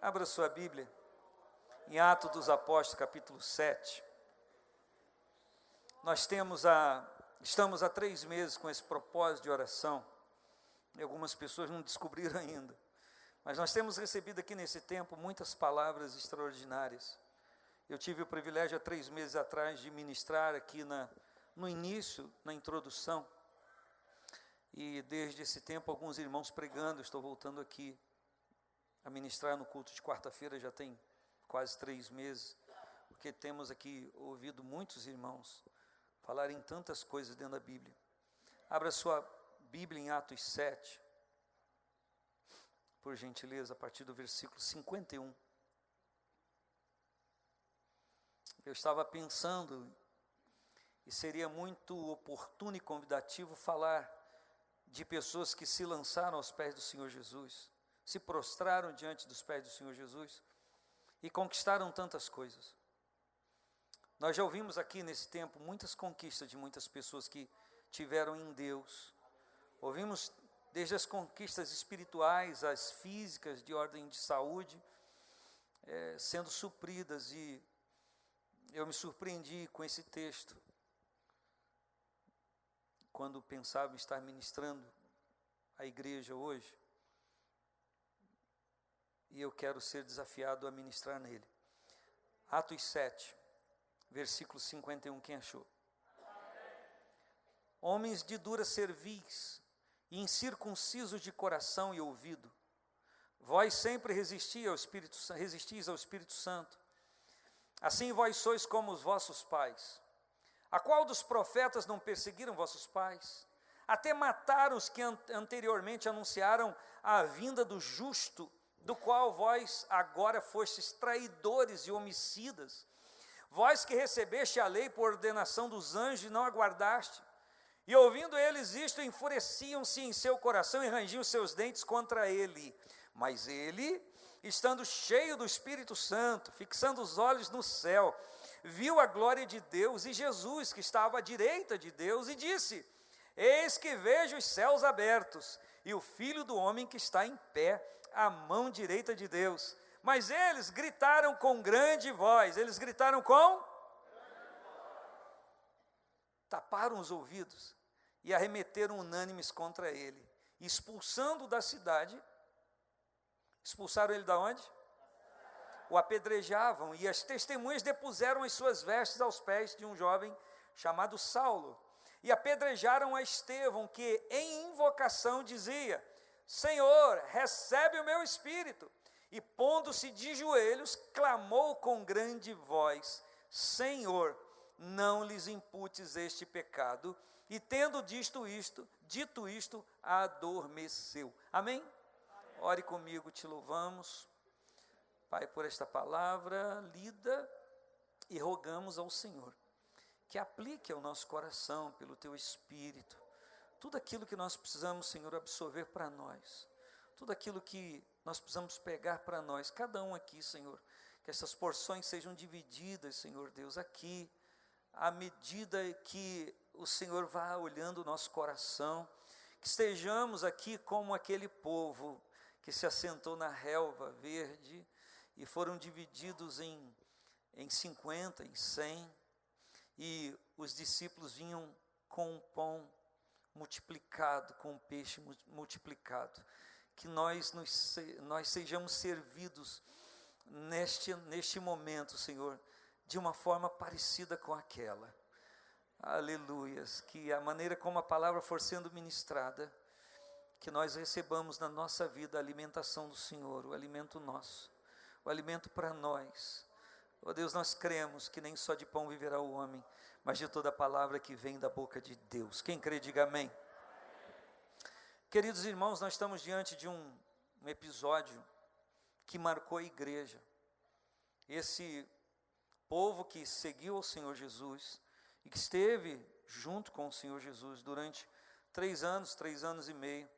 Abra sua Bíblia em Atos dos Apóstolos, capítulo 7. Estamos há 3 meses com esse propósito de oração, e algumas pessoas não descobriram ainda, mas nós temos recebido aqui nesse tempo muitas palavras extraordinárias. Eu tive o privilégio há 3 meses atrás de ministrar aqui no início, na introdução, e desde esse tempo alguns irmãos pregando. Estou voltando aqui a ministrar no culto de quarta-feira, já tem quase 3 meses, porque temos aqui ouvido muitos irmãos falarem tantas coisas dentro da Bíblia. Abra sua Bíblia em Atos 7, por gentileza, a partir do versículo 51. Eu estava pensando, e seria muito oportuno e convidativo falar de pessoas que se lançaram aos pés do Senhor Jesus, se prostraram diante dos pés do Senhor Jesus e conquistaram tantas coisas. Nós já ouvimos aqui nesse tempo muitas conquistas de muitas pessoas que tiveram em Deus. Ouvimos desde as conquistas espirituais, as físicas, de ordem de saúde, sendo supridas, e eu me surpreendi com esse texto, quando pensava em estar ministrando a igreja hoje, e eu quero ser desafiado a ministrar nele. Atos 7, versículo 51, quem achou? Homens de dura cerviz e incircuncisos de coração e ouvido, vós sempre resistis ao Espírito Santo, assim vós sois como os vossos pais. A qual dos profetas não perseguiram vossos pais? Até mataram os que anteriormente anunciaram a vinda do justo, do qual vós agora fostes traidores e homicidas. Vós que recebeste a lei por ordenação dos anjos e não aguardaste. E ouvindo eles isto, enfureciam-se em seu coração e rangiam seus dentes contra ele. Mas ele, estando cheio do Espírito Santo, fixando os olhos no céu, viu a glória de Deus e Jesus, que estava à direita de Deus, e disse: eis que vejo os céus abertos, e o Filho do homem que está em pé, à mão direita de Deus. Mas eles gritaram com grande voz. Eles gritaram com? Taparam os ouvidos e arremeteram unânimes contra ele, expulsando da cidade. Expulsaram ele da onde? O apedrejavam, e as testemunhas depuseram as suas vestes aos pés de um jovem chamado Saulo, e apedrejaram a Estevão, que em invocação dizia: Senhor, recebe o meu espírito. E pondo-se de joelhos, clamou com grande voz: Senhor, não lhes imputes este pecado. E tendo dito isto, adormeceu. Amém? Ore comigo, te louvamos, Pai, por esta palavra lida, e rogamos ao Senhor que aplique ao nosso coração, pelo Teu Espírito, tudo aquilo que nós precisamos, Senhor, absorver para nós, tudo aquilo que nós precisamos pegar para nós, cada um aqui, Senhor, que essas porções sejam divididas, Senhor Deus, aqui, à medida que o Senhor vá olhando o nosso coração, que estejamos aqui como aquele povo que se assentou na relva verde, e foram divididos em 50, em 100, e os discípulos vinham com o pão multiplicado, com o peixe multiplicado, que nós sejamos servidos neste momento, Senhor, de uma forma parecida com aquela. Aleluias, que a maneira como a palavra for sendo ministrada, que nós recebamos na nossa vida a alimentação do Senhor, o alimento nosso, o alimento para nós. Ó Deus, nós cremos que nem só de pão viverá o homem, mas de toda a palavra que vem da boca de Deus. Quem crê, diga amém. Queridos irmãos, nós estamos diante de um episódio que marcou a igreja. Esse povo que seguiu ao Senhor Jesus e que esteve junto com o Senhor Jesus durante 3 anos e meio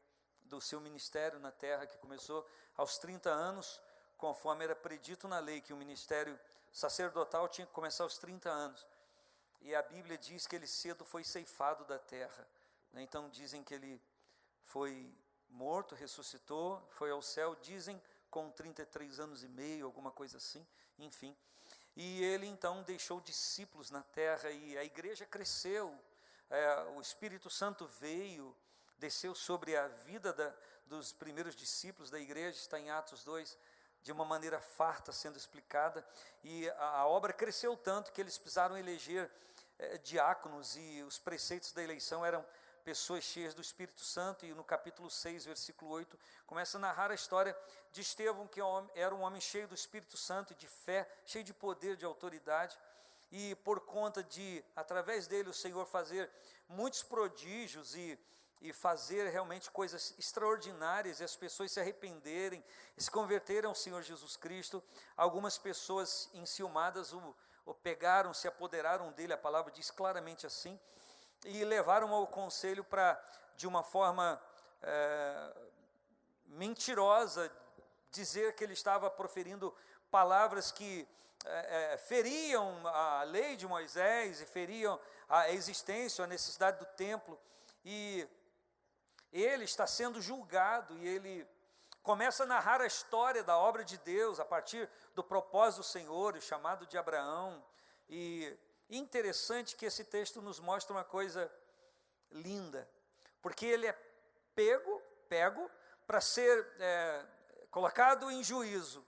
do seu ministério na terra, que começou aos 30 anos, conforme era predito na lei, que o ministério sacerdotal tinha que começar aos 30 anos. E a Bíblia diz que ele cedo foi ceifado da terra. Então dizem que ele foi morto, ressuscitou, foi ao céu, dizem com 33 anos e meio, alguma coisa assim, enfim. E ele então deixou discípulos na terra e a igreja cresceu, o Espírito Santo veio, desceu sobre a vida dos primeiros discípulos da igreja, está em Atos 2, de uma maneira farta sendo explicada, e a obra cresceu tanto que eles precisaram eleger diáconos, e os preceitos da eleição eram pessoas cheias do Espírito Santo. E no capítulo 6, versículo 8, começa a narrar a história de Estevão, que era um homem cheio do Espírito Santo e de fé, cheio de poder, de autoridade, e por conta de, através dele, o Senhor fazer muitos prodígios e fazer realmente coisas extraordinárias, e as pessoas se arrependerem e se converterem ao Senhor Jesus Cristo. Algumas pessoas enciumadas o pegaram, se apoderaram dele, a palavra diz claramente assim, e levaram ao conselho para, de uma forma mentirosa, dizer que ele estava proferindo palavras que feriam a lei de Moisés e feriam a existência, a necessidade do templo. E ele está sendo julgado, e ele começa a narrar a história da obra de Deus a partir do propósito do Senhor, o chamado de Abraão. E interessante que esse texto nos mostra uma coisa linda, porque ele é pego para ser colocado em juízo,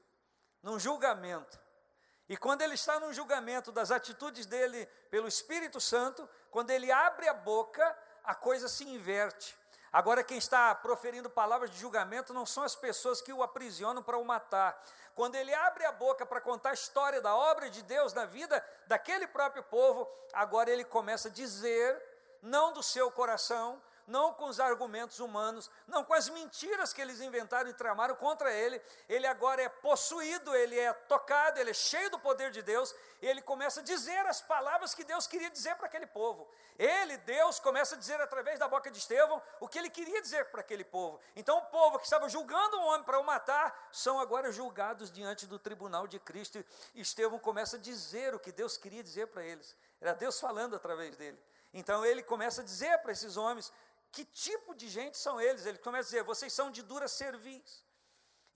num julgamento. E quando ele está num julgamento das atitudes dele pelo Espírito Santo, quando ele abre a boca, a coisa se inverte. Agora quem está proferindo palavras de julgamento não são as pessoas que o aprisionam para o matar. Quando ele abre a boca para contar a história da obra de Deus na vida daquele próprio povo, agora ele começa a dizer, não do seu coração, não com os argumentos humanos, não com as mentiras que eles inventaram e tramaram contra ele. Ele agora é possuído, ele é tocado, ele é cheio do poder de Deus, e ele começa a dizer as palavras que Deus queria dizer para aquele povo. Deus, começa a dizer através da boca de Estevão o que ele queria dizer para aquele povo. Então o povo que estava julgando um homem para o matar, são agora julgados diante do tribunal de Cristo, e Estevão começa a dizer o que Deus queria dizer para eles. Era Deus falando através dele. Então ele começa a dizer para esses homens que tipo de gente são eles. Ele começa a dizer, vocês são de dura cerviz.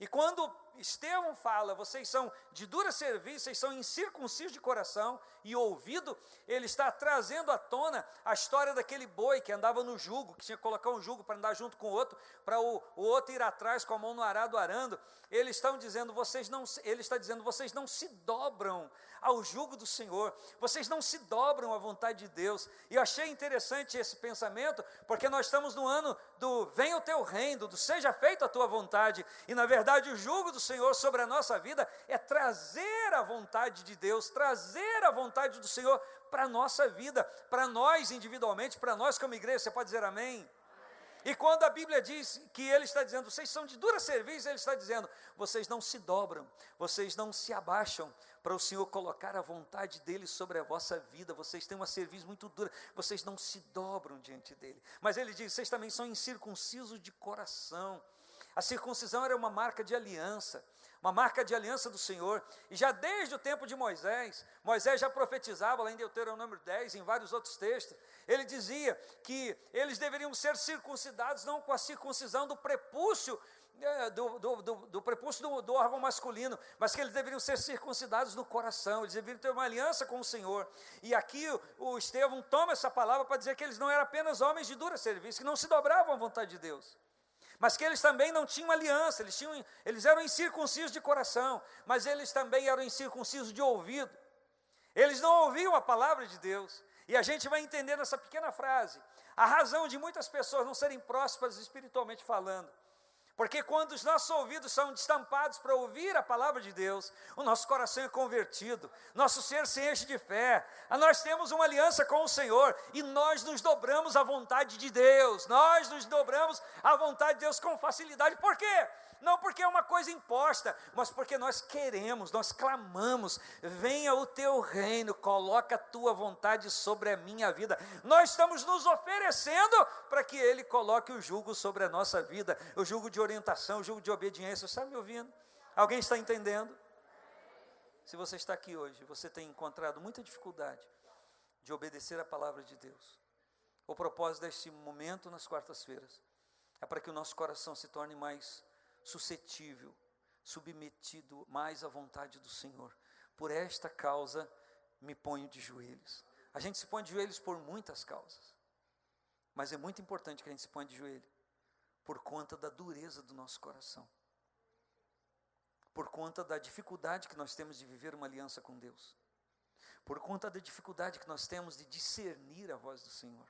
E quando Estevão fala, vocês são de dura cerviz, vocês são incircuncisos de coração e ouvido, ele está trazendo à tona a história daquele boi que andava no jugo, que tinha que colocar um jugo para andar junto com o outro, para o outro ir atrás com a mão no arado arando. Ele está dizendo, vocês não se dobram ao jugo do Senhor, vocês não se dobram à vontade de Deus. E eu achei interessante esse pensamento, porque nós estamos no ano do venha o teu reino, do seja feita a tua vontade, e na verdade o jugo do Senhor sobre a nossa vida é trazer a vontade de Deus, trazer a vontade do Senhor para a nossa vida, para nós individualmente, para nós como igreja. Você pode dizer amém? E quando a Bíblia diz que ele está dizendo, vocês são de dura cerviz, ele está dizendo, vocês não se dobram, vocês não se abaixam para o Senhor colocar a vontade dele sobre a vossa vida. Vocês têm uma cerviz muito dura, vocês não se dobram diante dele. Mas ele diz, vocês também são incircuncisos de coração. A circuncisão era uma marca de aliança, uma marca de aliança do Senhor. E já desde o tempo de Moisés já profetizava, lá em Deuteronômio 10, em vários outros textos, ele dizia que eles deveriam ser circuncidados não com a circuncisão do prepúcio, do prepúcio do órgão masculino, mas que eles deveriam ser circuncidados no coração, eles deveriam ter uma aliança com o Senhor. E aqui o Estevão toma essa palavra para dizer que eles não eram apenas homens de dura serviço, que não se dobravam à vontade de Deus, mas que eles também não tinham aliança, eles eram incircuncisos de coração, mas eles também eram incircuncisos de ouvido. Eles não ouviam a palavra de Deus. E a gente vai entender nessa pequena frase a razão de muitas pessoas não serem prósperas espiritualmente falando. Porque quando os nossos ouvidos são destampados para ouvir a palavra de Deus, o nosso coração é convertido, nosso ser se enche de fé, nós temos uma aliança com o Senhor, e nós nos dobramos à vontade de Deus, nós nos dobramos à vontade de Deus com facilidade. Por quê? Não porque é uma coisa imposta, mas porque nós queremos, nós clamamos, venha o teu reino, coloca a tua vontade sobre a minha vida. Nós estamos nos oferecendo para que ele coloque o jugo sobre a nossa vida, o jugo de orientação, o jugo de obediência. Está me ouvindo? Alguém está entendendo? Se você está aqui hoje, você tem encontrado muita dificuldade de obedecer a palavra de Deus. O propósito deste momento nas quartas-feiras é para que o nosso coração se torne mais suscetível, submetido mais à vontade do Senhor. Por esta causa me ponho de joelhos. A gente se põe de joelhos por muitas causas, mas é muito importante que a gente se ponha de joelho por conta da dureza do nosso coração, por conta da dificuldade que nós temos de viver uma aliança com Deus, por conta da dificuldade que nós temos de discernir a voz do Senhor.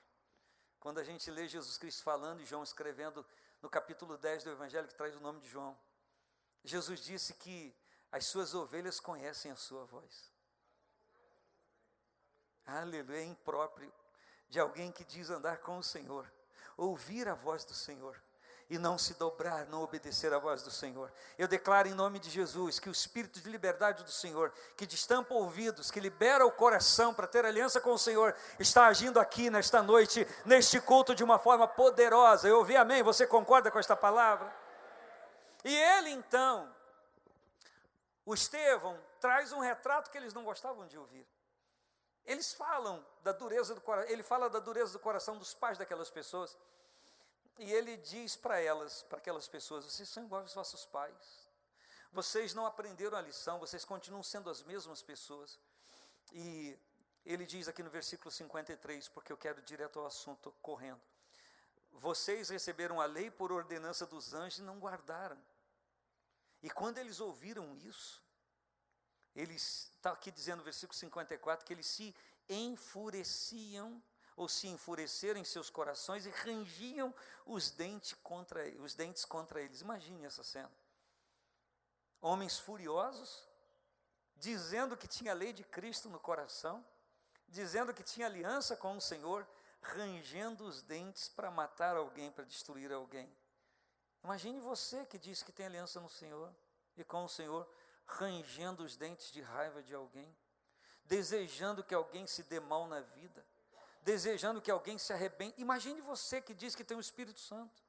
Quando a gente lê Jesus Cristo falando e João escrevendo no capítulo 10 do Evangelho, que traz o nome de João, Jesus disse que as suas ovelhas conhecem a sua voz. Aleluia, é impróprio de alguém que diz andar com o Senhor, ouvir a voz do Senhor e não se dobrar, não obedecer à voz do Senhor. Eu declaro em nome de Jesus que o Espírito de liberdade do Senhor, que destampa ouvidos, que libera o coração para ter aliança com o Senhor, está agindo aqui nesta noite, neste culto de uma forma poderosa. Eu ouvi amém? Você concorda com esta palavra? E ele então, o Estevão, traz um retrato que eles não gostavam de ouvir. Eles falam da dureza do coração, ele fala da dureza do coração dos pais daquelas pessoas, e ele diz para elas, para aquelas pessoas: vocês são iguais aos vossos pais, vocês não aprenderam a lição, vocês continuam sendo as mesmas pessoas. E ele diz aqui no versículo 53, porque eu quero direto ao assunto correndo: vocês receberam a lei por ordenança dos anjos e não guardaram. E quando eles ouviram isso, eles, está aqui dizendo no versículo 54, que eles se enfureciam, ou se enfureceram em seus corações e rangiam os dentes contra eles. Imagine essa cena. Homens furiosos, dizendo que tinha a lei de Cristo no coração, dizendo que tinha aliança com o Senhor, rangendo os dentes para matar alguém, para destruir alguém. Imagine você que diz que tem aliança no Senhor e com o Senhor, rangendo os dentes de raiva de alguém, desejando que alguém se dê mal na vida, desejando que alguém se arrebente. Imagine você que diz que tem o Espírito Santo,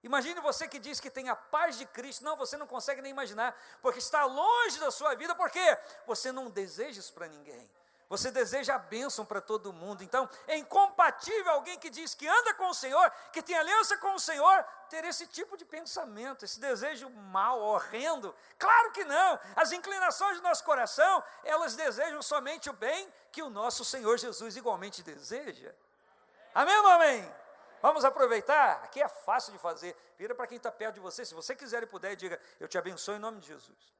imagine você que diz que tem a paz de Cristo. Não, você não consegue nem imaginar, porque está longe da sua vida, porque você não deseja isso para ninguém, você deseja a bênção para todo mundo. Então, é incompatível alguém que diz que anda com o Senhor, que tem aliança com o Senhor, ter esse tipo de pensamento, esse desejo mau, horrendo. Claro que não. As inclinações do nosso coração, elas desejam somente o bem que o nosso Senhor Jesus igualmente deseja. Amém ou não amém? Vamos aproveitar? Aqui é fácil de fazer. Vira para quem está perto de você. Se você quiser e puder, diga: eu te abençoo em nome de Jesus.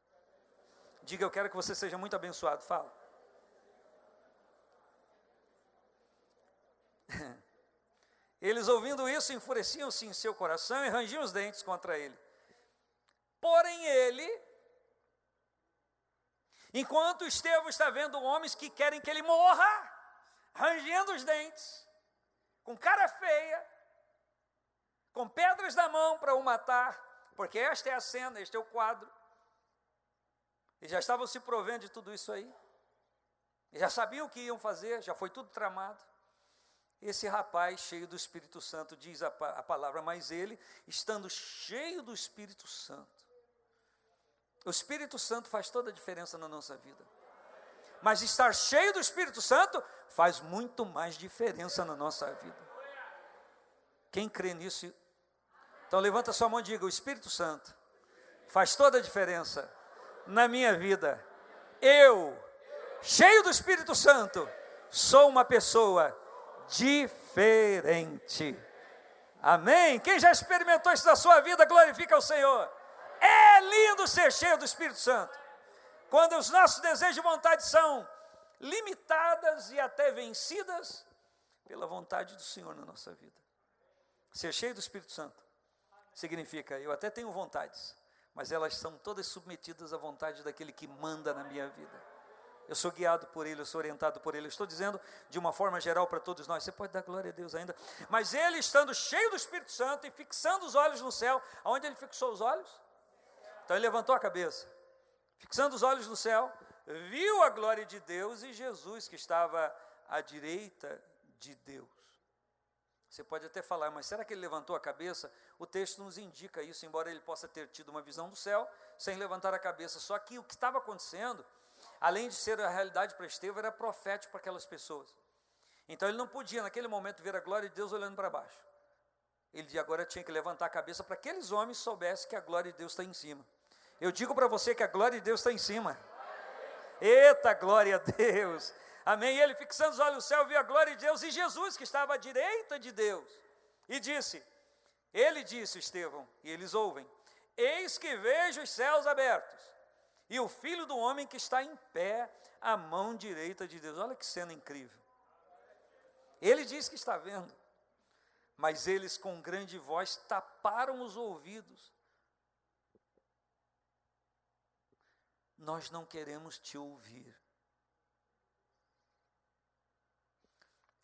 Diga: eu quero que você seja muito abençoado. Fala. Eles, ouvindo isso, enfureciam-se em seu coração e rangiam os dentes contra ele. Porém ele, enquanto Estevão está vendo homens que querem que ele morra, rangendo os dentes, com cara feia, com pedras na mão para o matar, porque esta é a cena, este é o quadro. E já estavam se provendo de tudo isso aí, e já sabiam o que iam fazer, já foi tudo tramado. Esse rapaz, cheio do Espírito Santo, diz a palavra: mas ele, estando cheio do Espírito Santo. O Espírito Santo faz toda a diferença na nossa vida. Mas estar cheio do Espírito Santo faz muito mais diferença na nossa vida. Quem crê nisso? Então levanta sua mão e diga: o Espírito Santo faz toda a diferença na minha vida. Eu, cheio do Espírito Santo, sou uma pessoa diferente. Amém? Quem já experimentou isso na sua vida, glorifica o Senhor. É lindo ser cheio do Espírito Santo. Quando os nossos desejos e vontades são limitadas e até vencidas pela vontade do Senhor na nossa vida. Ser cheio do Espírito Santo significa: eu até tenho vontades, mas elas são todas submetidas à vontade daquele que manda na minha vida. Eu sou guiado por Ele, eu sou orientado por Ele. Eu estou dizendo de uma forma geral para todos nós. Você pode dar glória a Deus ainda. Mas ele, estando cheio do Espírito Santo e fixando os olhos no céu. Aonde ele fixou os olhos? Então ele levantou a cabeça. Fixando os olhos no céu, viu a glória de Deus e Jesus que estava à direita de Deus. Você pode até falar: mas será que ele levantou a cabeça? O texto nos indica isso, embora ele possa ter tido uma visão do céu sem levantar a cabeça. Só que o que estava acontecendo, além de ser a realidade para Estevão, era profético para aquelas pessoas. Então ele não podia naquele momento ver a glória de Deus olhando para baixo. Ele agora tinha que levantar a cabeça para que aqueles homens soubessem que a glória de Deus está em cima. Eu digo para você que a glória de Deus está em cima. Eita, glória a Deus. Amém. E ele, fixando os olhos no céu, viu a glória de Deus e Jesus, que estava à direita de Deus. E ele disse, Estevão, e eles ouvem: eis que vejo os céus abertos, e o Filho do Homem que está em pé, à mão direita de Deus. Olha que cena incrível. Ele diz que está vendo, mas eles com grande voz taparam os ouvidos. Nós não queremos te ouvir.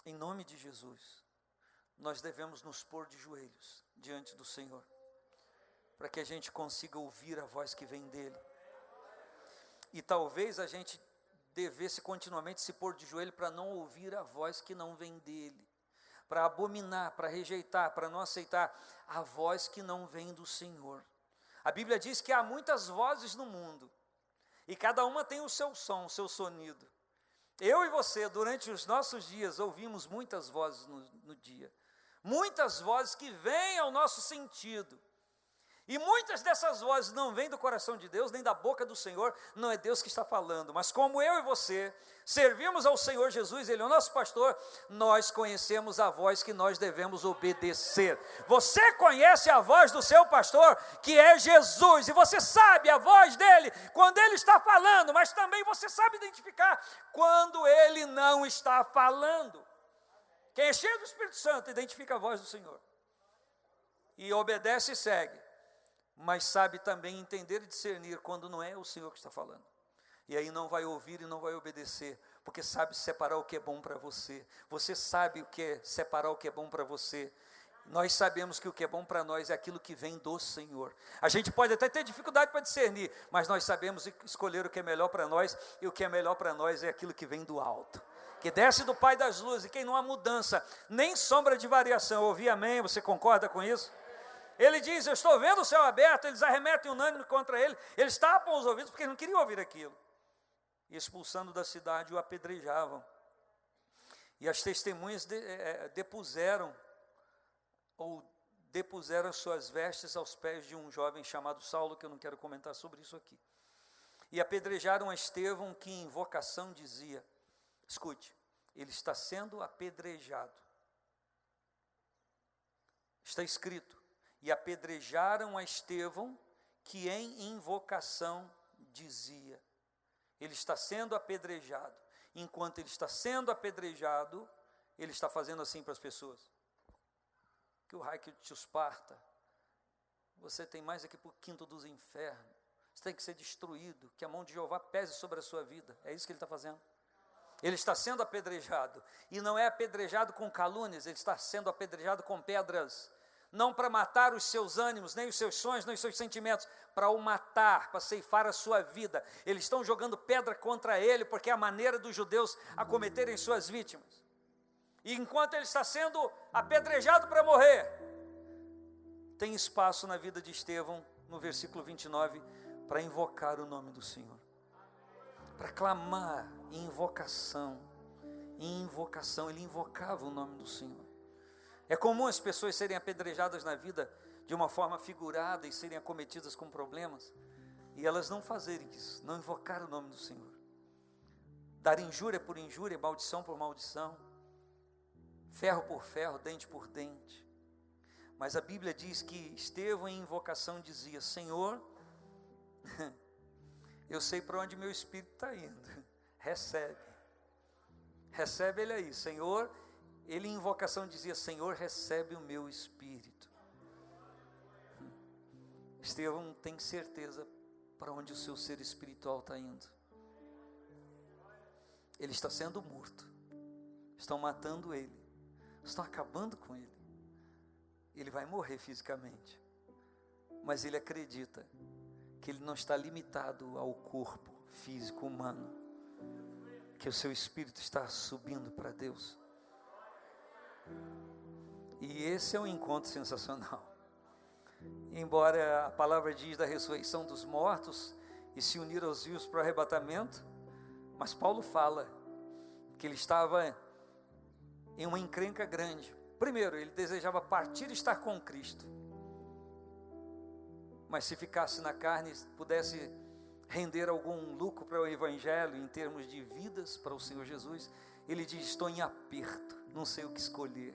Em nome de Jesus, nós devemos nos pôr de joelhos diante do Senhor, para que a gente consiga ouvir a voz que vem dEle. E talvez a gente devesse continuamente se pôr de joelho para não ouvir a voz que não vem dEle, para abominar, para rejeitar, para não aceitar a voz que não vem do Senhor. A Bíblia diz que há muitas vozes no mundo, e cada uma tem o seu som, o seu sonido. Eu e você, durante os nossos dias, ouvimos muitas vozes no dia. Muitas vozes que vêm ao nosso sentido. E muitas dessas vozes não vêm do coração de Deus, nem da boca do Senhor, não é Deus que está falando. Mas como eu e você servimos ao Senhor Jesus, Ele é o nosso pastor, nós conhecemos a voz que nós devemos obedecer. Você conhece a voz do seu pastor, que é Jesus, e você sabe a voz dele quando ele está falando, mas também você sabe identificar quando ele não está falando. Quem é cheio do Espírito Santo identifica a voz do Senhor e obedece e segue. Mas sabe também entender e discernir quando não é o Senhor que está falando. E aí não vai ouvir e não vai obedecer, porque sabe separar o que é bom para você. Você sabe o que é separar o que é bom para você. Nós sabemos que o que é bom para nós é aquilo que vem do Senhor. A gente pode até ter dificuldade para discernir, mas nós sabemos escolher o que é melhor para nós, e o que é melhor para nós é aquilo que vem do alto, que desce do Pai das luzes, e quem não há mudança, nem sombra de variação. Ouvi amém? Você concorda com isso? Ele diz: eu estou vendo o céu aberto. Eles arremetem unânime contra ele, eles tapam os ouvidos, porque eles não queriam ouvir aquilo, e expulsando da cidade o apedrejavam. E as testemunhas depuseram as suas vestes aos pés de um jovem chamado Saulo, que eu não quero comentar sobre isso aqui, e apedrejaram a Estevão, que em invocação dizia, escute, ele está sendo apedrejado, está escrito: e apedrejaram a Estevão, que em invocação dizia. Ele está sendo apedrejado. Enquanto ele está sendo apedrejado, ele está fazendo assim para as pessoas: que o raio que te esparta, você tem mais aqui para o quinto dos infernos, você tem que ser destruído, que a mão de Jeová pese sobre a sua vida. É isso que ele está fazendo. Ele está sendo apedrejado, e não é apedrejado com calúnias, ele está sendo apedrejado com pedras, não para matar os seus ânimos, nem os seus sonhos, nem os seus sentimentos, para o matar, para ceifar a sua vida. Eles estão jogando pedra contra ele, porque é a maneira dos judeus acometerem suas vítimas. E enquanto ele está sendo apedrejado para morrer, tem espaço na vida de Estevão, no versículo 29, para invocar o nome do Senhor, para clamar em invocação. Ele invocava o nome do Senhor. É comum as pessoas serem apedrejadas na vida de uma forma figurada e serem acometidas com problemas, e elas não fazerem isso, não invocar o nome do Senhor, dar injúria por injúria, maldição por maldição, ferro por ferro, dente por dente. Mas a Bíblia diz que Estevão em invocação dizia: Senhor, eu sei para onde meu espírito está indo, recebe ele aí, Senhor. Ele em invocação dizia: Senhor, recebe o meu espírito. Estevão tem certeza para onde o seu ser espiritual está indo. Ele está sendo morto, estão matando ele, estão acabando com ele. Ele vai morrer fisicamente, mas ele acredita que ele não está limitado ao corpo físico humano, que o seu espírito está subindo para Deus. E esse é um encontro sensacional. Embora a palavra diz da ressurreição dos mortos e se unir aos vivos para o arrebatamento, mas Paulo fala que ele estava em uma encrenca grande. Primeiro, ele desejava partir e estar com Cristo. mas se ficasse na carne, pudesse render algum lucro para o Evangelho, em termos de vidas para o Senhor Jesus, ele diz: estou em aperto, não sei o que escolher.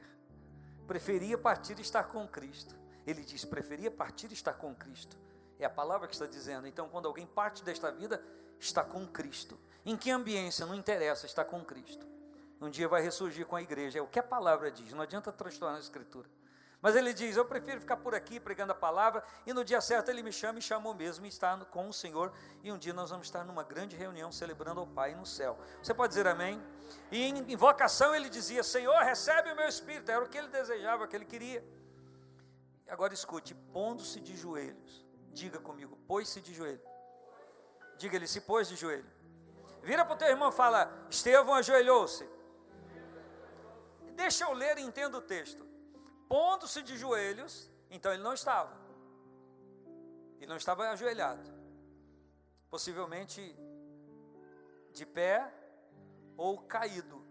Preferia partir e estar com Cristo. Ele diz: preferia partir e estar com Cristo. É a palavra que está dizendo. Então, quando alguém parte desta vida, está com Cristo. Em que ambiência? Não interessa, está com Cristo. Um dia vai ressurgir com a igreja. É o que a palavra diz, não adianta transtornar a Escritura. Mas ele diz: eu prefiro ficar por aqui pregando a palavra, e no dia certo ele me chama, e chamou mesmo, e está com o Senhor, e um dia nós vamos estar numa grande reunião, celebrando ao Pai no céu. Você pode dizer amém? E em invocação ele dizia: Senhor, recebe o meu espírito. Era o que ele desejava, o que ele queria. Agora escute: pondo-se de joelhos. Diga comigo: pôs-se de joelho. Diga, ele se pôs de joelho. Vira para o teu irmão e fala: Estevão ajoelhou-se. Deixa eu ler e entenda o texto. Pondo-se de joelhos, então ele não estava ajoelhado, possivelmente de pé ou caído,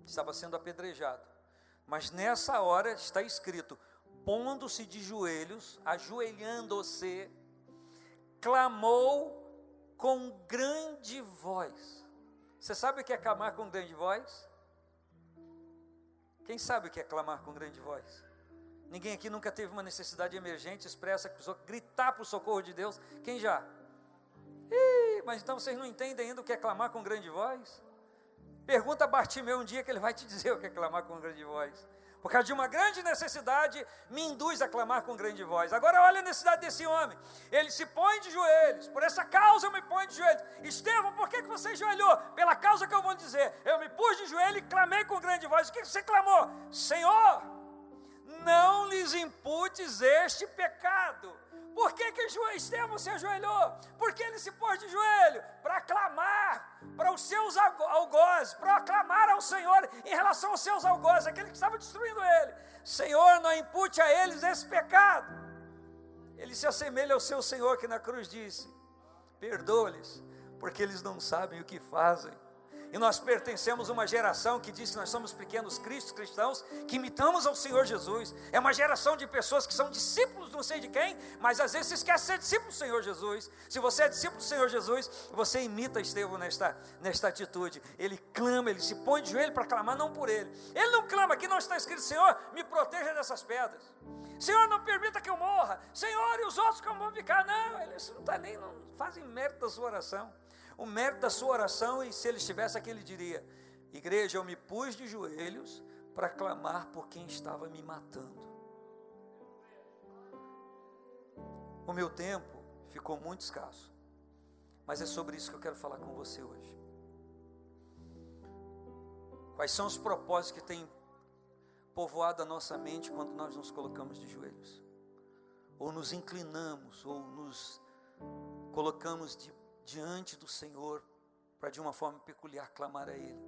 estava sendo apedrejado, mas nessa hora está escrito: pondo-se de joelhos, ajoelhando-se, clamou com grande voz. Você sabe o que é clamar com grande voz? Quem sabe o que é clamar com grande voz? Ninguém aqui nunca teve uma necessidade emergente, expressa, que precisou gritar para o socorro de Deus? Quem já? Mas então vocês não entendem ainda o que é clamar com grande voz? Pergunta a Bartimeu um dia, que ele vai te dizer o que é clamar com grande voz. Por causa de uma grande necessidade, me induz a clamar com grande voz. Agora olha a necessidade desse homem. Ele se põe de joelhos. Por essa causa eu me ponho de joelhos. Estevão, por que você ajoelhou? Pela causa que eu vou dizer. Eu me pus de joelho e clamei com grande voz. O que você clamou? Senhor, não lhes imputes este pecado. Por que Estevão se ajoelhou? Porque ele se pôs de joelho para clamar para os seus algozes, para clamar ao Senhor em relação aos seus algozes, aquele que estava destruindo ele. Senhor, não impute a eles esse pecado. Ele se assemelha ao seu Senhor, que na cruz disse: perdoa-lhes, porque eles não sabem o que fazem. E nós pertencemos a uma geração que diz que nós somos pequenos cristãos, que imitamos ao Senhor Jesus. É uma geração de pessoas que são discípulos não sei de quem, mas às vezes se esquece de ser discípulo do Senhor Jesus. Se você é discípulo do Senhor Jesus, você imita Estevão nesta atitude. Ele clama, ele se põe de joelho para clamar, não por ele. Ele não clama, aqui não está escrito: Senhor, me proteja dessas pedras. Senhor, não permita que eu morra. Senhor, e os outros como vão ficar? Não, eles não fazem mérito da sua oração. O mérito da sua oração, e se ele estivesse aqui, ele diria: igreja, eu me pus de joelhos para clamar por quem estava me matando. O meu tempo ficou muito escasso, mas é sobre isso que eu quero falar com você hoje. Quais são os propósitos que têm povoado a nossa mente quando nós nos colocamos de joelhos? Ou nos inclinamos, ou nos colocamos diante do Senhor, para de uma forma peculiar clamar a Ele.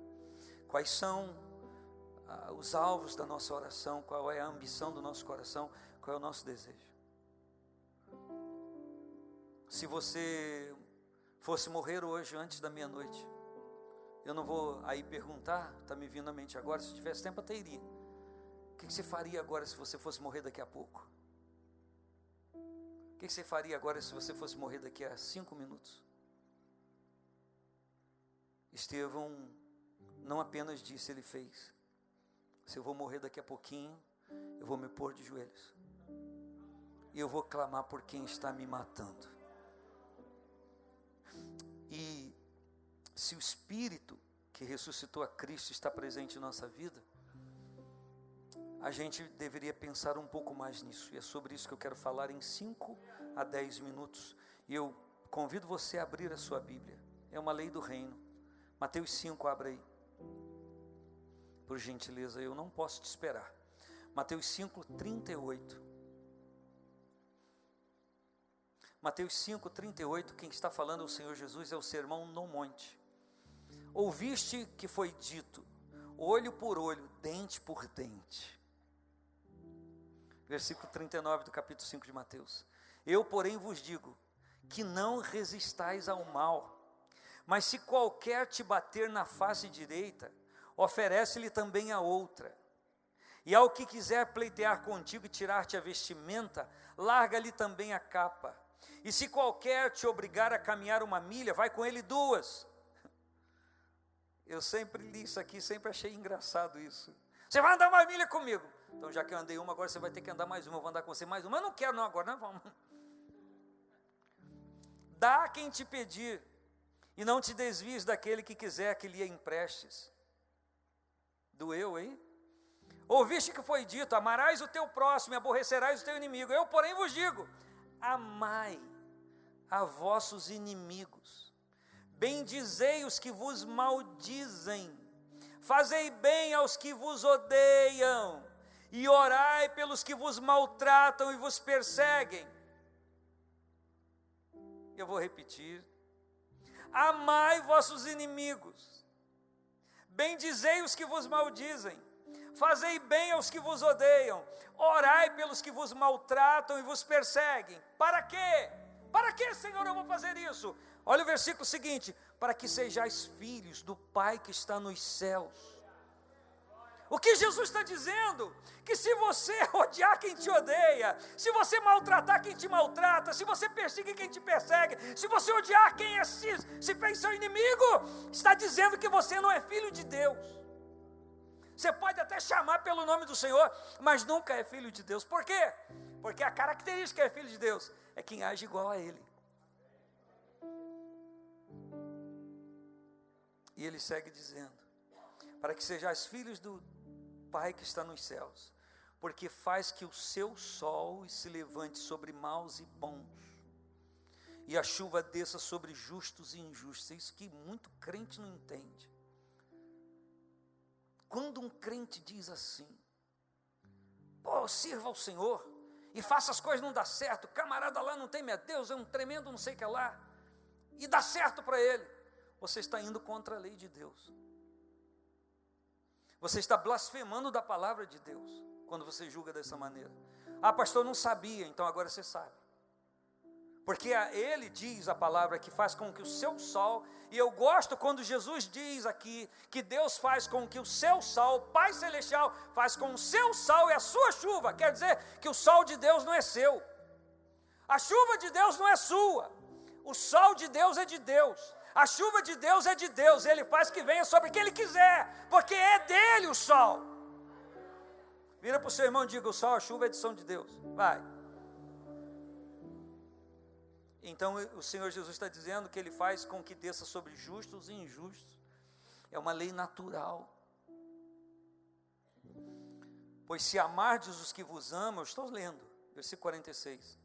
Quais são os alvos da nossa oração? Qual é a ambição do nosso coração? Qual é o nosso desejo? Se você fosse morrer hoje antes da meia-noite, eu não vou aí perguntar, está me vindo à mente agora, se tivesse tempo até iria. O que você faria agora se você fosse morrer daqui a pouco? O que você faria agora se você fosse morrer daqui a 5 minutos? Estevão não apenas disse, ele fez: se eu vou morrer daqui a pouquinho, eu vou me pôr de joelhos e eu vou clamar por quem está me matando. E se o Espírito que ressuscitou a Cristo está presente em nossa vida, a gente deveria pensar um pouco mais nisso, e é sobre isso que eu quero falar em 5 a 10 minutos, e eu convido você a abrir a sua Bíblia. É uma lei do reino. Mateus 5, abra aí, por gentileza, eu não posso te esperar. Mateus 5, 38. Mateus 5, 38, quem está falando é o Senhor Jesus, é o sermão no monte. Ouviste que foi dito: olho por olho, dente por dente. Versículo 39 do capítulo 5 de Mateus. Eu, porém, vos digo que não resistais ao mal, mas se qualquer te bater na face direita, oferece-lhe também a outra. E ao que quiser pleitear contigo e tirar-te a vestimenta, larga-lhe também a capa. E se qualquer te obrigar a caminhar 1 milha, vai com ele 2. Eu sempre li isso aqui, sempre achei engraçado isso. Você vai andar 1 milha comigo. Então já que eu andei 1, agora você vai ter que andar mais 1, eu vou andar com você mais 1. Mas eu não quero não, agora não vamos. Dá a quem te pedir, e não te desvies daquele que quiser que lhe emprestes. Doeu aí? Ouviste que foi dito, amarás o teu próximo e aborrecerás o teu inimigo. Eu, porém, vos digo, amai a vossos inimigos, bendizei os que vos maldizem, fazei bem aos que vos odeiam, e orai pelos que vos maltratam e vos perseguem. Eu vou repetir, amai vossos inimigos, bendizei os que vos maldizem, fazei bem aos que vos odeiam, orai pelos que vos maltratam e vos perseguem. Para quê? Para que, Senhor, eu vou fazer isso? Olha o versículo seguinte, para que sejais filhos do Pai que está nos céus. O que Jesus está dizendo? Que se você odiar quem te odeia, se você maltratar quem te maltrata, se você perseguir quem te persegue, se você odiar quem se fez seu inimigo, está dizendo que você não é filho de Deus. Você pode até chamar pelo nome do Senhor, mas nunca é filho de Deus. Por quê? Porque a característica é filho de Deus, é quem age igual a Ele. E Ele segue dizendo, para que sejais filhos do Pai que está nos céus, porque faz que o seu sol se levante sobre maus e bons, e a chuva desça sobre justos e injustos. É isso que muito crente não entende. Quando um crente diz assim, pô, sirva ao Senhor, e faça as coisas não dá certo, o camarada lá não teme a Deus, é um tremendo não sei o que lá, e dá certo para ele, você está indo contra a lei de Deus. Você está blasfemando da palavra de Deus, quando você julga dessa maneira. Ah, pastor, não sabia, então agora você sabe. Porque ele diz a palavra que faz com que o seu sol, e eu gosto quando Jesus diz aqui, que Deus faz com que o seu sol, o Pai Celestial, faz com o seu sol e a sua chuva, quer dizer que o sol de Deus não é seu, a chuva de Deus não é sua, o sol de Deus é de Deus, a chuva de Deus é de Deus, Ele faz que venha sobre quem Ele quiser, porque é dele o sol. Vira para o seu irmão e diga, o sol, a chuva são de Deus, vai. Então o Senhor Jesus está dizendo que Ele faz com que desça sobre justos e injustos, é uma lei natural. Pois se amardes os que vos amam, eu estou lendo, versículo 46,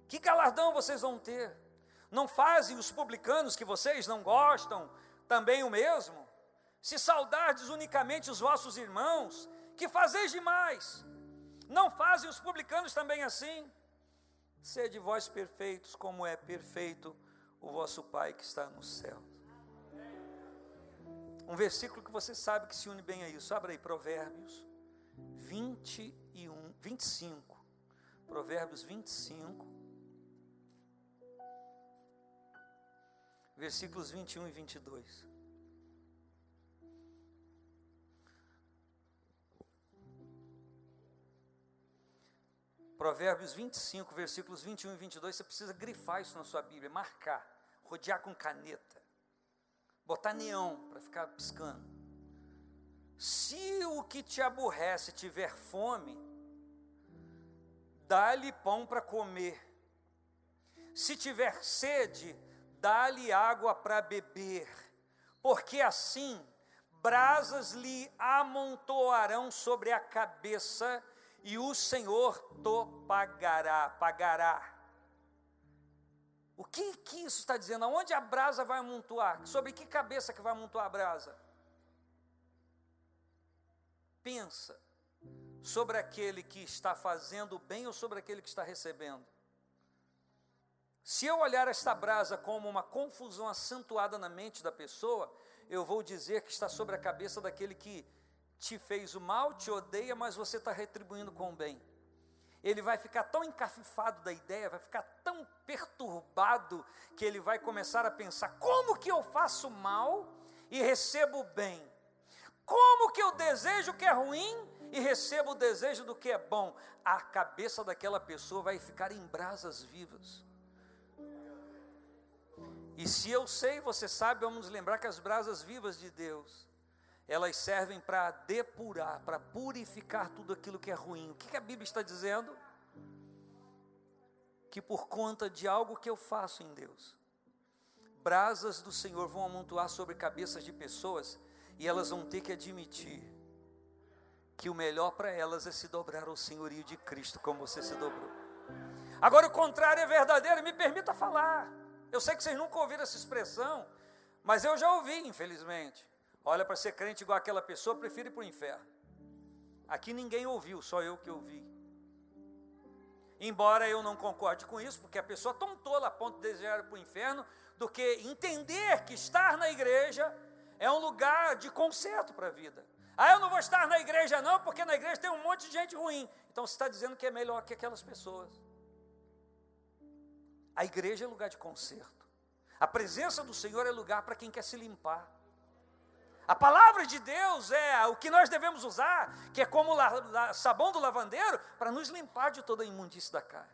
que galardão vocês vão ter? Não fazem os publicanos que vocês não gostam também o mesmo? Se saudardes unicamente os vossos irmãos, que fazeis demais? Não fazem os publicanos também assim? Sede vós perfeitos, como é perfeito o vosso Pai que está no céu. Um versículo que você sabe que se une bem a isso. Abra aí, Provérbios 25. Provérbios 25. Versículos 21 e 22. Provérbios 25, versículos 21 e 22, você precisa grifar isso na sua Bíblia, marcar, rodear com caneta, botar neon para ficar piscando. Se o que te aborrece tiver fome, dá-lhe pão para comer. Se tiver sede, dá-lhe água para beber, porque assim brasas lhe amontoarão sobre a cabeça, e o Senhor te pagará. O que isso está dizendo? Aonde a brasa vai amontoar? Sobre que cabeça que vai amontoar a brasa? Pensa sobre aquele que está fazendo bem ou sobre aquele que está recebendo. Se eu olhar esta brasa como uma confusão acentuada na mente da pessoa, eu vou dizer que está sobre a cabeça daquele que te fez o mal, te odeia, mas você está retribuindo com o bem. Ele vai ficar tão encafifado da ideia, vai ficar tão perturbado, que ele vai começar a pensar, como que eu faço mal e recebo o bem? Como que eu desejo o que é ruim e receba o desejo do que é bom, a cabeça daquela pessoa vai ficar em brasas vivas. E se eu sei, você sabe, vamos lembrar que as brasas vivas de Deus, elas servem para depurar, para purificar tudo aquilo que é ruim. O que a Bíblia está dizendo? Que por conta de algo que eu faço em Deus, brasas do Senhor vão amontoar sobre cabeças de pessoas, e elas vão ter que admitir que o melhor para elas é se dobrar ao senhorio de Cristo, como você se dobrou. Agora o contrário é verdadeiro, me permita falar. Eu sei que vocês nunca ouviram essa expressão, mas eu já ouvi, infelizmente. Olha, para ser crente igual aquela pessoa, prefiro ir para o inferno. Aqui ninguém ouviu, só eu que ouvi. Embora eu não concorde com isso, porque a pessoa é tão tola a ponto de desejar ir para o inferno, do que entender que estar na igreja é um lugar de conserto para a vida. Eu não vou estar na igreja não, porque na igreja tem um monte de gente ruim. Então você está dizendo que é melhor que aquelas pessoas. A igreja é lugar de conserto. A presença do Senhor é lugar para quem quer se limpar. A palavra de Deus é o que nós devemos usar, que é como sabão do lavandeiro, para nos limpar de toda a imundície da carne.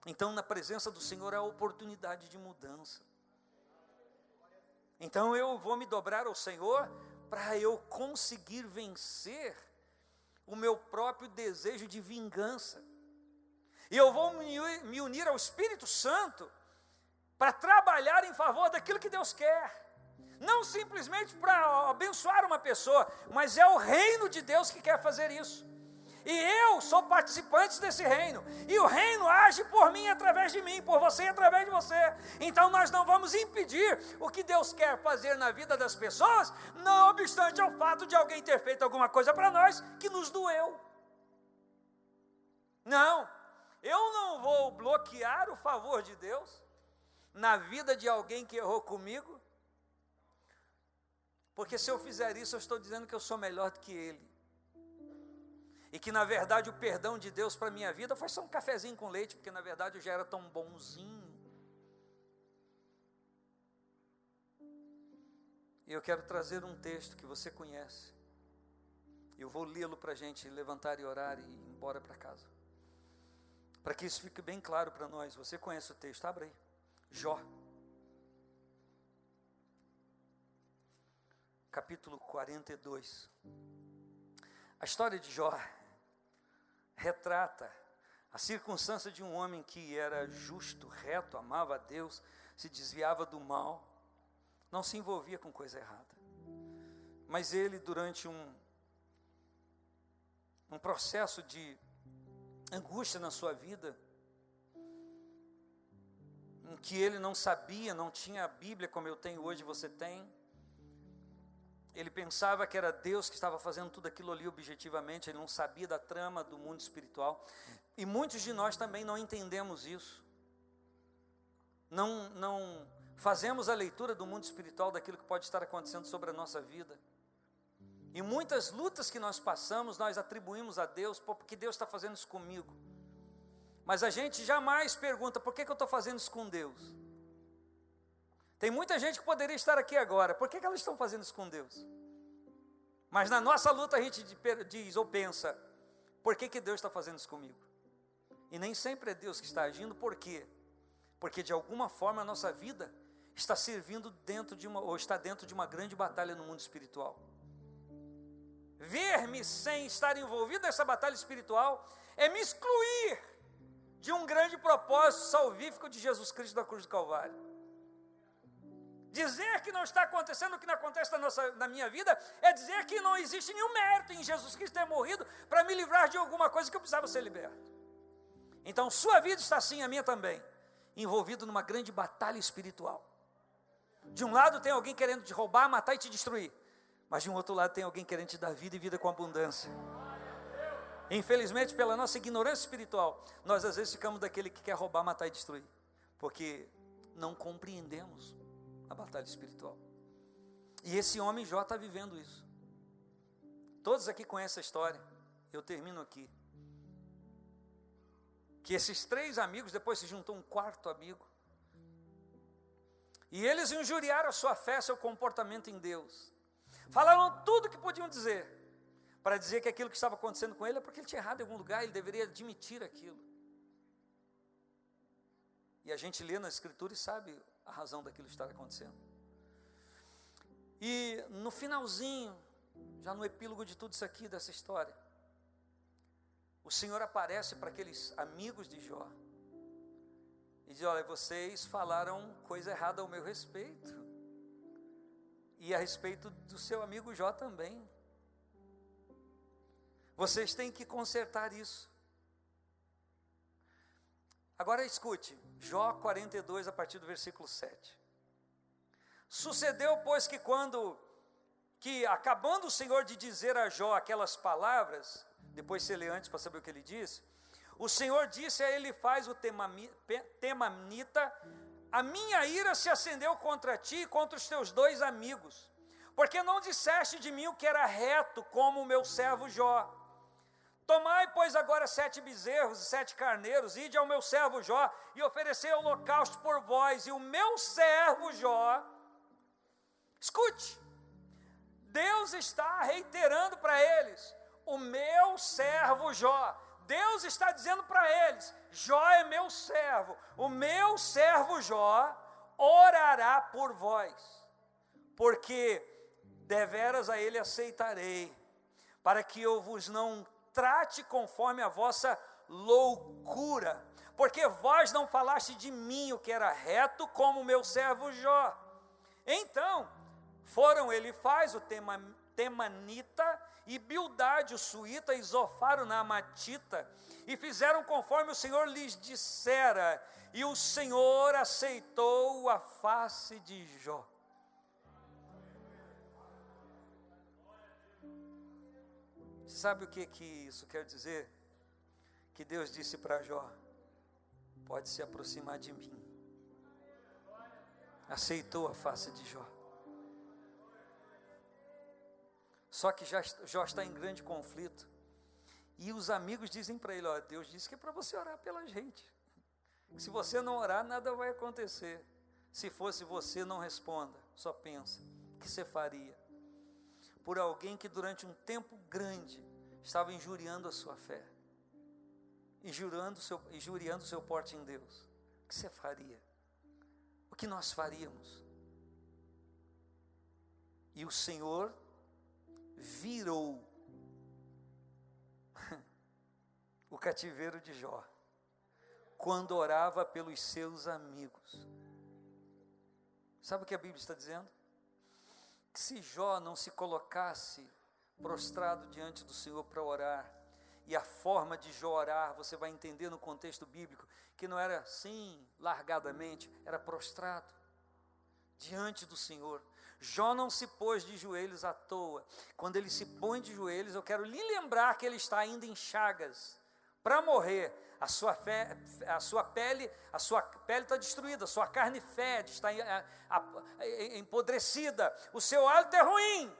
Então, na presença do Senhor é a oportunidade de mudança. Então, eu vou me dobrar ao Senhor para eu conseguir vencer o meu próprio desejo de vingança. E eu vou me unir ao Espírito Santo para trabalhar em favor daquilo que Deus quer. Não simplesmente para abençoar uma pessoa, mas é o reino de Deus que quer fazer isso. E eu sou participante desse reino. E o reino age por mim, através de mim, por você e através de você. Então nós não vamos impedir o que Deus quer fazer na vida das pessoas, não obstante ao fato de alguém ter feito alguma coisa para nós que nos doeu. Não, eu não vou bloquear o favor de Deus na vida de alguém que errou comigo, porque se eu fizer isso, eu estou dizendo que eu sou melhor do que ele. E que na verdade o perdão de Deus para a minha vida foi só um cafezinho com leite, porque na verdade eu já era tão bonzinho. E eu quero trazer um texto que você conhece. Eu vou lê-lo para a gente levantar e orar e ir embora para casa. Para que isso fique bem claro para nós. Você conhece o texto, abre aí. Jó. Capítulo 42. A história de Jó retrata a circunstância de um homem que era justo, reto, amava a Deus, se desviava do mal, não se envolvia com coisa errada. Mas ele, durante um processo de angústia na sua vida, em que ele não sabia, não tinha a Bíblia como eu tenho hoje, você tem, ele pensava que era Deus que estava fazendo tudo aquilo ali objetivamente, ele não sabia da trama do mundo espiritual. E muitos de nós também não entendemos isso. Não fazemos a leitura do mundo espiritual daquilo que pode estar acontecendo sobre a nossa vida. E muitas lutas que nós passamos, nós atribuímos a Deus, porque Deus está fazendo isso comigo. Mas a gente jamais pergunta, por que eu estou fazendo isso com Deus? Tem muita gente que poderia estar aqui agora, por que elas estão fazendo isso com Deus? Mas na nossa luta a gente diz ou pensa, por que Deus está fazendo isso comigo? E nem sempre é Deus que está agindo, por quê? Porque de alguma forma a nossa vida está servindo está dentro de uma grande batalha no mundo espiritual. Ver-me sem estar envolvido nessa batalha espiritual é me excluir de um grande propósito salvífico de Jesus Cristo da cruz do Calvário. Dizer que não está acontecendo o que não acontece na minha vida é dizer que não existe nenhum mérito em Jesus Cristo ter morrido para me livrar de alguma coisa que eu precisava ser liberto. Então sua vida está assim, a minha também, envolvido numa grande batalha espiritual. De um lado tem alguém querendo te roubar, matar e te destruir, mas de um outro lado tem alguém querendo te dar vida e vida com abundância. Infelizmente, pela nossa ignorância espiritual, nós às vezes ficamos daquele que quer roubar, matar e destruir, porque não compreendemos a batalha espiritual. E esse homem Jó está vivendo isso. Todos aqui conhecem a história. Eu termino aqui. Que esses 3 amigos, depois se juntou um 4º amigo. E eles injuriaram a sua fé, seu comportamento em Deus. Falaram tudo o que podiam dizer, para dizer que aquilo que estava acontecendo com ele é porque ele tinha errado em algum lugar, ele deveria admitir aquilo. E a gente lê na Escritura e sabe a razão daquilo estar acontecendo. E no finalzinho, já no epílogo de tudo isso aqui, dessa história, o Senhor aparece para aqueles amigos de Jó e diz: olha, vocês falaram coisa errada ao meu respeito e a respeito do seu amigo Jó também. Vocês têm que consertar isso. Agora escute, Jó 42, a partir do versículo 7. Sucedeu, pois, que acabando o Senhor de dizer a Jó aquelas palavras, depois você lê antes para saber o que ele disse, o Senhor disse a Elifaz o Temanita: a minha ira se acendeu contra ti e contra os teus 2 amigos, porque não disseste de mim o que era reto, como o meu servo Jó. Tomai, pois, agora 7 bezerros e 7 carneiros, ide ao meu servo Jó e oferecei holocausto por vós, e o meu servo Jó... Escute, Deus está reiterando para eles: o meu servo Jó. Deus está dizendo para eles: Jó é meu servo, o meu servo Jó orará por vós, porque deveras a ele aceitarei, para que eu vos não trate conforme a vossa loucura, porque vós não falaste de mim o que era reto, como o meu servo Jó. Então foram Elifaz o Temanita e Bildade o Suíta e Zofar o Naamatita, e fizeram conforme o Senhor lhes dissera, e o Senhor aceitou a face de Jó. Sabe o que isso quer dizer? Que Deus disse para Jó: pode se aproximar de mim. Aceitou a face de Jó. Só que Jó está em grande conflito. E os amigos dizem para ele: ó, Deus disse que é para você orar pela gente. Se você não orar, nada vai acontecer. Se fosse você, não responda, só pensa. O que você faria por alguém que durante um tempo grande estava injuriando a sua fé, injuriando o seu porte em Deus? O que você faria? O que nós faríamos? E o Senhor virou o cativeiro de Jó quando orava pelos seus amigos. Sabe o que a Bíblia está dizendo? Que se Jó não se colocasse prostrado diante do Senhor para orar, e a forma de Jó orar, você vai entender no contexto bíblico, que não era assim, largadamente, era prostrado diante do Senhor. Jó não se pôs de joelhos à toa. Quando ele se põe de joelhos, eu quero lhe lembrar que ele está ainda em chagas, para morrer. A sua pele está destruída, a sua carne fede, está empodrecida, o seu hálito é ruim.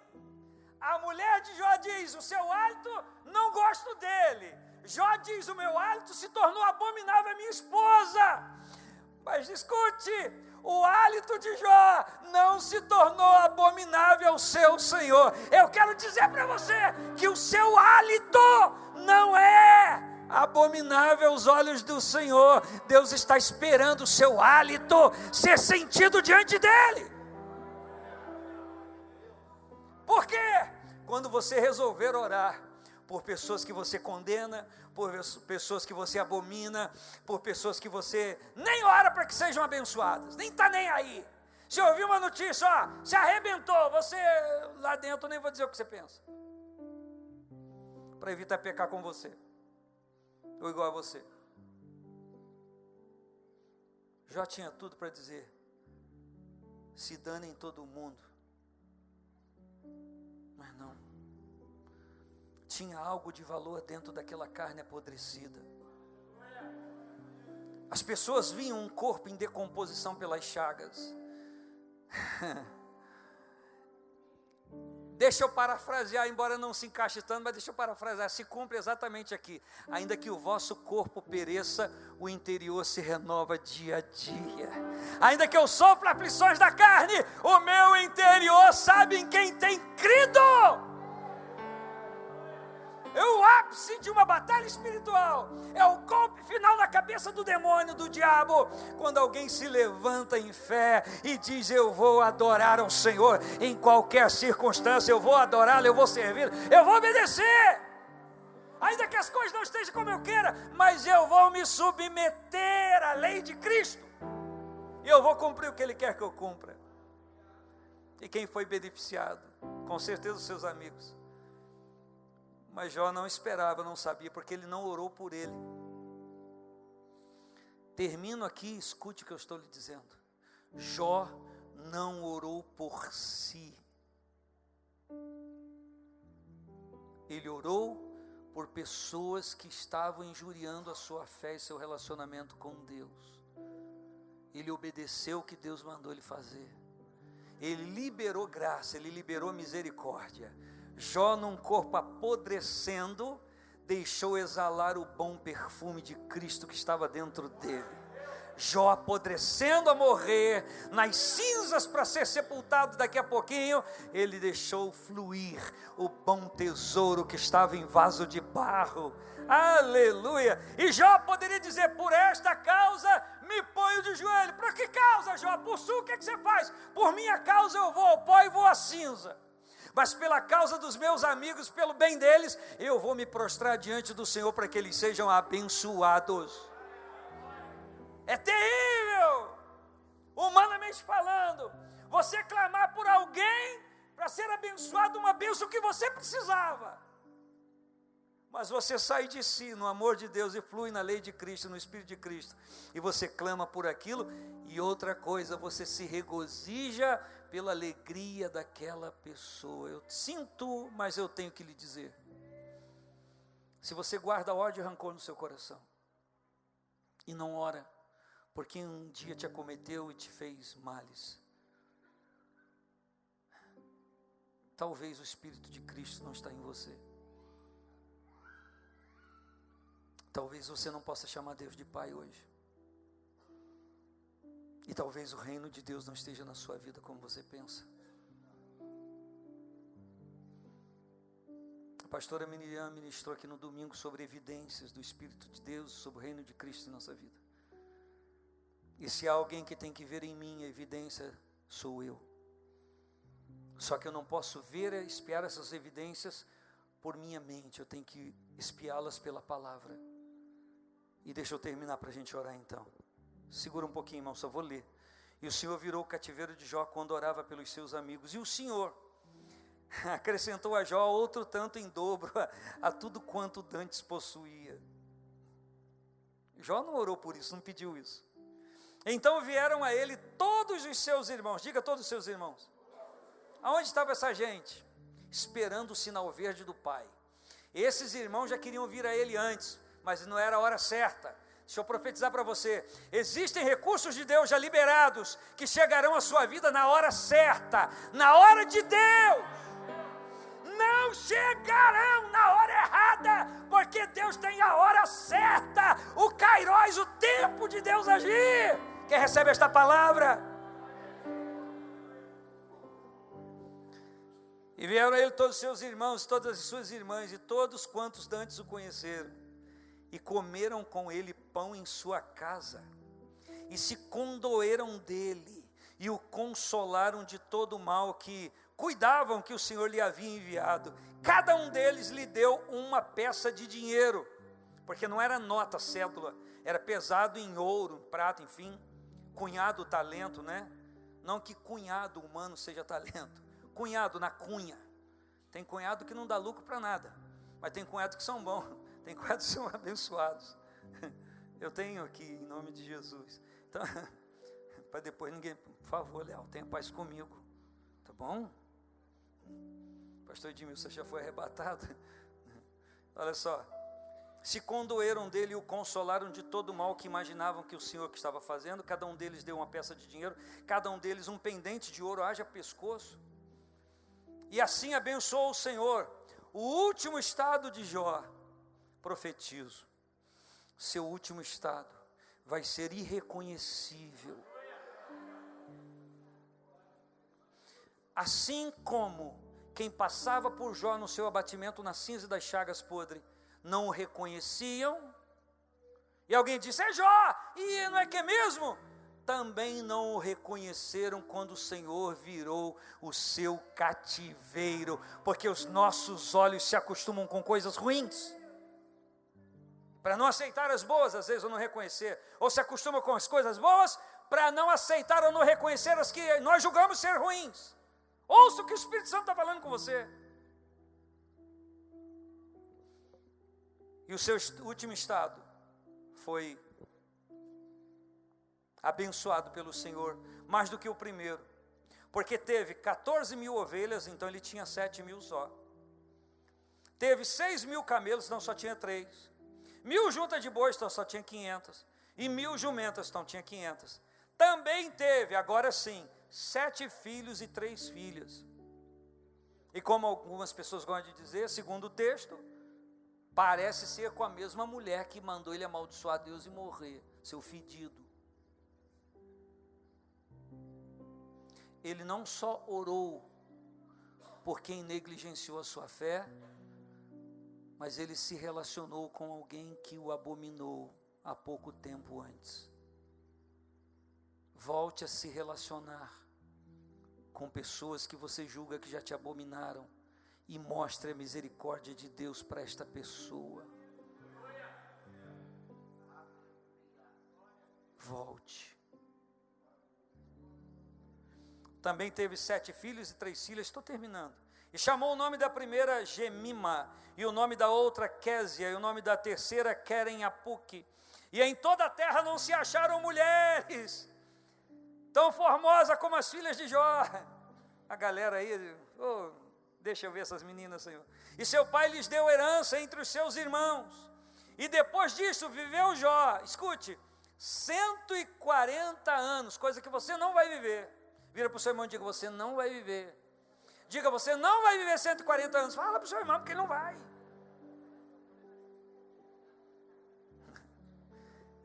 A mulher de Jó diz: o seu hálito, não gosto dele. Jó diz: o meu hálito se tornou abominável à minha esposa. Mas escute, o hálito de Jó não se tornou abominável ao seu Senhor. Eu quero dizer para você que o seu hálito não é abominável aos olhos do Senhor. Deus está esperando o seu hálito ser sentido diante dele. Por quê? Quando você resolver orar por pessoas que você condena, por pessoas que você abomina, por pessoas que você nem ora para que sejam abençoadas, nem está nem aí. Se ouviu uma notícia, ó, se arrebentou, você lá dentro, nem vou dizer o que você pensa, para evitar pecar com você, ou igual a você. Jó tinha tudo para dizer: se danem todo mundo. Mas não. Tinha algo de valor dentro daquela carne apodrecida. As pessoas viam um corpo em decomposição pelas chagas. Deixa eu parafrasear, embora não se encaixe tanto, mas deixa eu parafrasear, se cumpre exatamente aqui: ainda que o vosso corpo pereça, o interior se renova dia a dia. Ainda que eu sofra aflições da carne, o meu interior sabe em quem tem crido. É o ápice de uma batalha espiritual. É o golpe final na cabeça do demônio, do diabo. Quando alguém se levanta em fé e diz: eu vou adorar ao Senhor em qualquer circunstância, eu vou adorá-lo, eu vou servir, eu vou obedecer. Ainda que as coisas não estejam como eu queira, mas eu vou me submeter à lei de Cristo. E eu vou cumprir o que Ele quer que eu cumpra. E quem foi beneficiado? Com certeza os seus amigos. Mas Jó não esperava, não sabia, porque ele não orou por ele. Termino aqui, escute o que eu estou lhe dizendo. Jó não orou por si. Ele orou por pessoas que estavam injuriando a sua fé e seu relacionamento com Deus. Ele obedeceu o que Deus mandou ele fazer. Ele liberou graça, ele liberou misericórdia. Jó, num corpo apodrecendo, deixou exalar o bom perfume de Cristo que estava dentro dele. Jó apodrecendo a morrer, nas cinzas para ser sepultado daqui a pouquinho, ele deixou fluir o bom tesouro que estava em vaso de barro. Aleluia! E Jó poderia dizer: por esta causa me ponho de joelho. Por que causa, Jó? Por sua, o que você faz? Por minha causa eu vou ao pó e vou à cinza. Mas pela causa dos meus amigos, pelo bem deles, eu vou me prostrar diante do Senhor para que eles sejam abençoados. É terrível, humanamente falando, você clamar por alguém para ser abençoado, uma bênção que você precisava. Mas você sai de si no amor de Deus e flui na lei de Cristo, no Espírito de Cristo. E você clama por aquilo. E outra coisa, você se regozija pela alegria daquela pessoa. Eu sinto, mas eu tenho que lhe dizer. Se você guarda ódio e rancor no seu coração e não ora porque um dia te acometeu e te fez males, talvez o Espírito de Cristo não está em você. Talvez você não possa chamar Deus de Pai hoje. E talvez o reino de Deus não esteja na sua vida como você pensa. A pastora Miriam ministrou aqui no domingo sobre evidências do Espírito de Deus, sobre o reino de Cristo em nossa vida. E se há alguém que tem que ver em mim a evidência, sou eu. Só que eu não posso ver e espiar essas evidências por minha mente, eu tenho que espiá-las pela palavra. E deixa eu terminar para a gente orar então. Segura um pouquinho, irmão, só vou ler. E o Senhor virou o cativeiro de Jó quando orava pelos seus amigos. E o Senhor acrescentou a Jó outro tanto em dobro a tudo quanto dantes possuía. Jó não orou por isso, não pediu isso. Então vieram a ele todos os seus irmãos. Diga todos os seus irmãos. Aonde estava essa gente? Esperando o sinal verde do Pai. Esses irmãos já queriam vir a ele antes, mas não era a hora certa. Deixa eu profetizar para você. Existem recursos de Deus já liberados, que chegarão à sua vida na hora certa, na hora de Deus. Não chegarão na hora errada, porque Deus tem a hora certa, o Kairos, o tempo de Deus agir. Quem recebe esta palavra? E vieram a ele todos os seus irmãos, todas as suas irmãs, e todos quantos dantes o conheceram, e comeram com ele pão em sua casa, e se condoeram dele, e o consolaram de todo o mal que cuidavam que o Senhor lhe havia enviado. Cada um deles lhe deu uma peça de dinheiro, porque não era nota, cédula, era pesado em ouro, prata, enfim, cunhado talento, né? Não que cunhado humano seja talento, cunhado na cunha. Tem cunhado que não dá lucro para nada, mas tem cunhados que são bons, tem cunhados que são abençoados. Eu tenho aqui, em nome de Jesus. Então, para depois ninguém, por favor, Léo, tenha paz comigo, tá bom? Pastor Edmilson, você já foi arrebatado? Olha só. Se condoeram dele e o consolaram de todo o mal que imaginavam que o Senhor que estava fazendo. Cada um deles deu uma peça de dinheiro, cada um deles um pendente de ouro, haja pescoço. E assim abençoou o Senhor. O último estado de Jó, profetizo, seu último estado vai ser irreconhecível. Assim como quem passava por Jó no seu abatimento, na cinza das chagas podres, não o reconheciam. E alguém disse: é Jó, e não é que é mesmo? Também não o reconheceram quando o Senhor virou o seu cativeiro, porque os nossos olhos se acostumam com coisas ruins, para não aceitar as boas, às vezes, ou não reconhecer, ou se acostuma com as coisas boas, para não aceitar ou não reconhecer as que nós julgamos ser ruins. Ouça o que o Espírito Santo está falando com você. E o seu último estado foi abençoado pelo Senhor, mais do que o primeiro, porque teve 14.000 ovelhas, então ele tinha 7.000 só. Teve 6.000 camelos, então só tinha 3. 1.000 juntas de bois, então só tinha 500. E 1.000 jumentas, então tinha 500. Também teve, agora sim, 7 filhos e 3 filhas. E como algumas pessoas gostam de dizer, segundo o texto, parece ser com a mesma mulher que mandou ele amaldiçoar Deus e morrer, seu fedido. Ele não só orou por quem negligenciou a sua fé, mas ele se relacionou com alguém que o abominou há pouco tempo antes. Volte a se relacionar com pessoas que você julga que já te abominaram e mostre a misericórdia de Deus para esta pessoa. Volte. Também teve 7 filhos e 3 filhas, estou terminando. E chamou o nome da primeira Gemima, e o nome da outra Késia, e o nome da terceira Queren-Apuque. E em toda a terra não se acharam mulheres tão formosa como as filhas de Jó. A galera aí, deixa eu ver essas meninas, Senhor. E seu pai lhes deu herança entre os seus irmãos. E depois disso viveu Jó, escute, 140 anos, coisa que você não vai viver. Vira para o seu irmão e diga: você não vai viver. Diga: você não vai viver 140 anos. Fala para o seu irmão, porque ele não vai.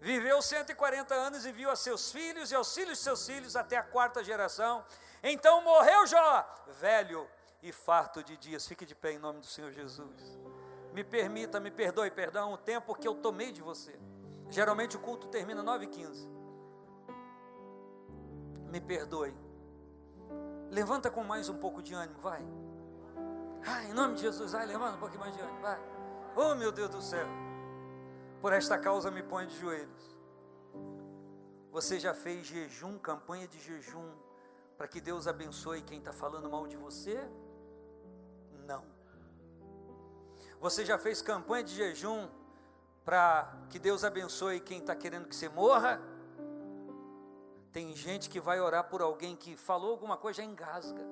Viveu 140 anos e viu a seus filhos e aos filhos de seus filhos até a 4ª geração. Então morreu Jó, velho e farto de dias. Fique de pé em nome do Senhor Jesus. Me permita, me perdoe, perdão, o tempo que eu tomei de você. Geralmente o culto termina 9h15. Me perdoe. Levanta com mais um pouco de ânimo, vai. Em nome de Jesus, vai, levanta um pouquinho mais de ânimo, vai. Oh, meu Deus do céu. Por esta causa me ponho de joelhos. Você já fez jejum, campanha de jejum, para que Deus abençoe quem está falando mal de você? Não. Você já fez campanha de jejum para que Deus abençoe quem está querendo que você morra? Tem gente que vai orar por alguém que falou alguma coisa, já engasga.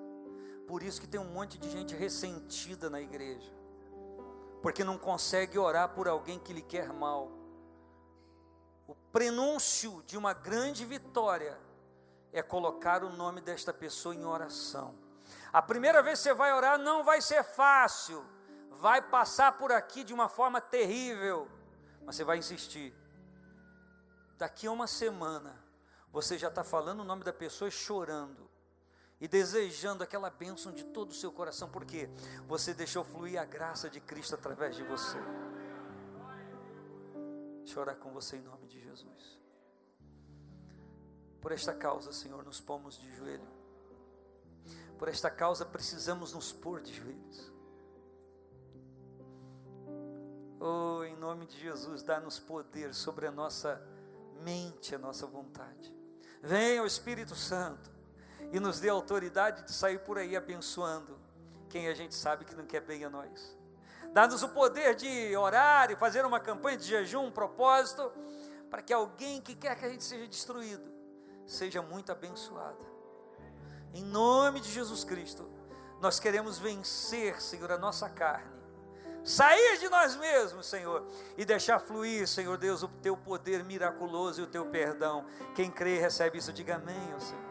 Por isso que tem um monte de gente ressentida na igreja, porque não consegue orar por alguém que lhe quer mal. O prenúncio de uma grande vitória é colocar o nome desta pessoa em oração. A primeira vez que você vai orar não vai ser fácil, vai passar por aqui de uma forma terrível, mas você vai insistir. Daqui a uma semana, você já está falando o nome da pessoa e chorando, e desejando aquela bênção de todo o seu coração, porque você deixou fluir a graça de Cristo através de você. Deixa eu orar com você em nome de Jesus. Por esta causa, Senhor, nos pomos de joelho. Por esta causa precisamos nos pôr de joelhos. Oh, em nome de Jesus, dá-nos poder sobre a nossa mente, a nossa vontade. Venha o Espírito Santo e nos dê autoridade de sair por aí abençoando quem a gente sabe que não quer bem a nós. Dá-nos o poder de orar e fazer uma campanha de jejum, um propósito, para que alguém que quer que a gente seja destruído, seja muito abençoado. Em nome de Jesus Cristo, nós queremos vencer, Senhor, a nossa carne, sair de nós mesmos, Senhor, e deixar fluir, Senhor Deus, o teu poder miraculoso e o teu perdão. Quem crê e recebe isso, diga amém, Senhor.